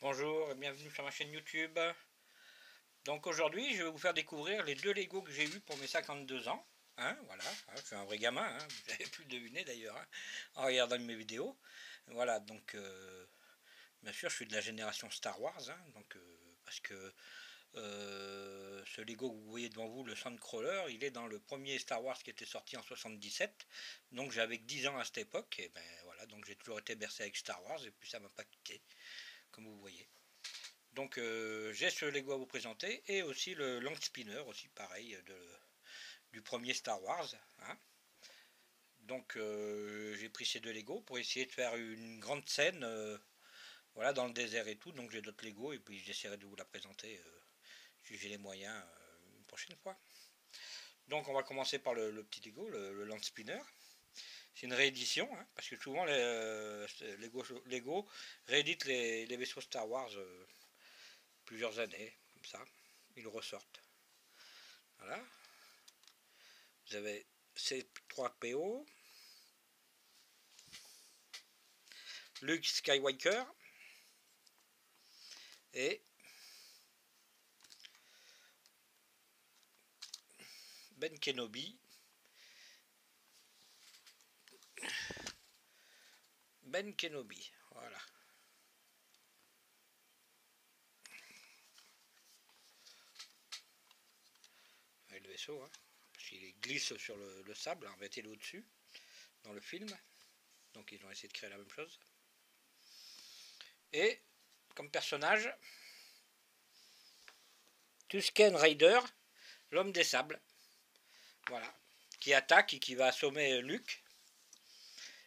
Bonjour et bienvenue sur ma chaîne YouTube. Donc aujourd'hui je vais vous faire découvrir les deux Lego que j'ai eu pour mes 52 ans. Voilà, je suis un vrai gamin, vous avez pu le deviner d'ailleurs en regardant mes vidéos. Voilà, donc bien sûr je suis de la génération Star Wars, parce que ce Lego que vous voyez devant vous, le Sandcrawler, il est dans le premier Star Wars qui était sorti en 77. Donc j'avais que 10 ans à cette époque, et ben voilà, donc j'ai toujours été bercé avec Star Wars et puis ça m'a pas quitté, comme vous voyez. Donc j'ai ce Lego à vous présenter et aussi le Long Spinner, aussi pareil, du premier Star Wars. Donc j'ai pris ces deux Lego pour essayer de faire une grande scène voilà, dans le désert et tout. Donc j'ai d'autres Lego et puis j'essaierai de vous la présenter si j'ai les moyens une prochaine fois. Donc on va commencer par le petit Lego, le Land Spinner. C'est une réédition, parce que souvent Lego réédite les vaisseaux Star Wars plusieurs années, comme ça, ils le ressortent. Voilà. Vous avez C3PO, Luke Skywalker et Ben Kenobi. Ben Kenobi, voilà. Avec le vaisseau, parce qu'il glisse sur le sable, en fait il est au-dessus, dans le film. Donc ils ont essayé de créer la même chose. Et comme personnage, Tusken Raider, l'homme des sables. Voilà. Qui attaque et qui va assommer Luke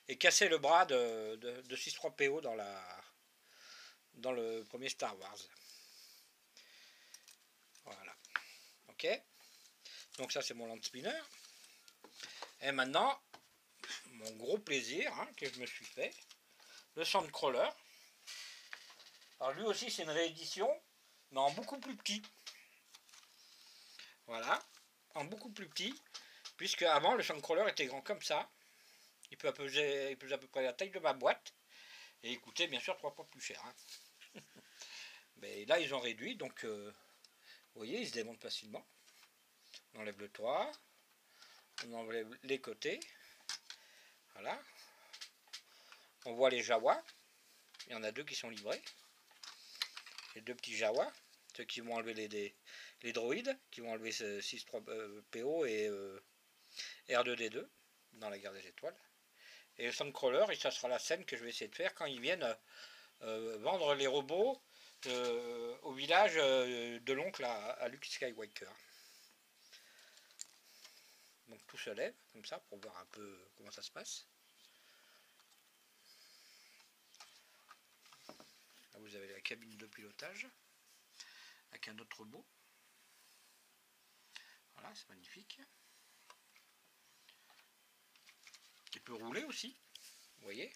et casser le bras de 6-3PO dans le premier Star Wars. Voilà. Ok. Donc ça c'est mon Land Spinner. Et maintenant, mon gros plaisir que je me suis fait, le Sandcrawler. Alors lui aussi c'est une réédition, mais en beaucoup plus petit. Voilà, en beaucoup plus petit, puisque avant le Sandcrawler était grand comme ça. Il peut peser à peu près la taille de ma boîte. Et il coûtait bien sûr 3 fois plus cher. Mais là ils ont réduit, donc vous voyez, il se démonte facilement. On enlève le toit, on enlève les côtés. Voilà. On voit les Jawas. Il y en a deux qui sont livrés. Les deux petits Jawas. Ceux qui vont enlever les droïdes, qui vont enlever 6-3PO et R2D2 dans la guerre des étoiles. Et le Sandcrawler, et ça sera la scène que je vais essayer de faire quand ils viennent vendre les robots au village de l'oncle à Luke Skywalker. Donc tout se lève comme ça pour voir un peu comment ça se passe. Là vous avez la cabine de pilotage avec un autre robot. Voilà, c'est magnifique. Il peut rouler aussi, vous voyez.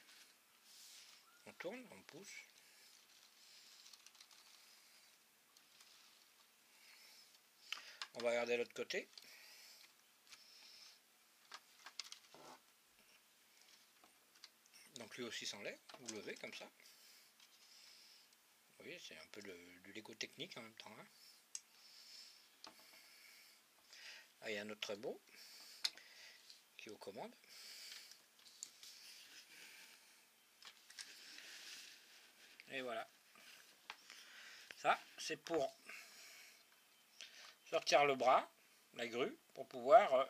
On tourne, on pousse. On va regarder l'autre côté. Donc lui aussi s'enlève, vous levez comme ça. Vous voyez, c'est un peu du Lego technique en même temps. Ah, il y a un autre robot qui est aux commandes. Et voilà. Ça, c'est pour sortir le bras, la grue, pour pouvoir,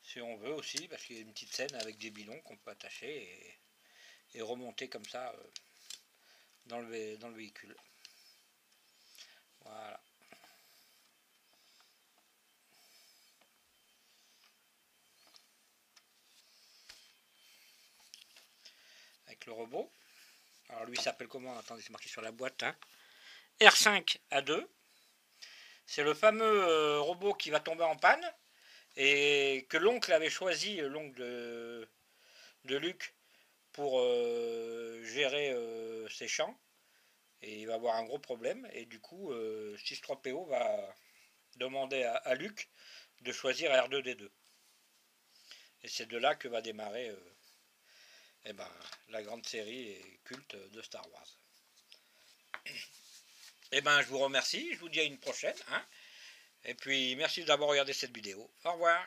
si on veut aussi, parce qu'il y a une petite scène avec des bidons qu'on peut attacher et remonter comme ça dans le véhicule. Voilà. Avec le robot. Alors lui s'appelle comment? Attendez, c'est marqué sur la boîte. R5A2. C'est le fameux robot qui va tomber en panne et que l'oncle avait choisi, l'oncle de Luke, pour gérer ses champs. Et il va avoir un gros problème. Et du coup, 6-3PO va demander à Luke de choisir R2D2. Et c'est de là que va démarrer la grande série et culte de Star Wars. Eh ben, je vous remercie, je vous dis à une prochaine. Hein, et puis, merci d'avoir regardé cette vidéo. Au revoir.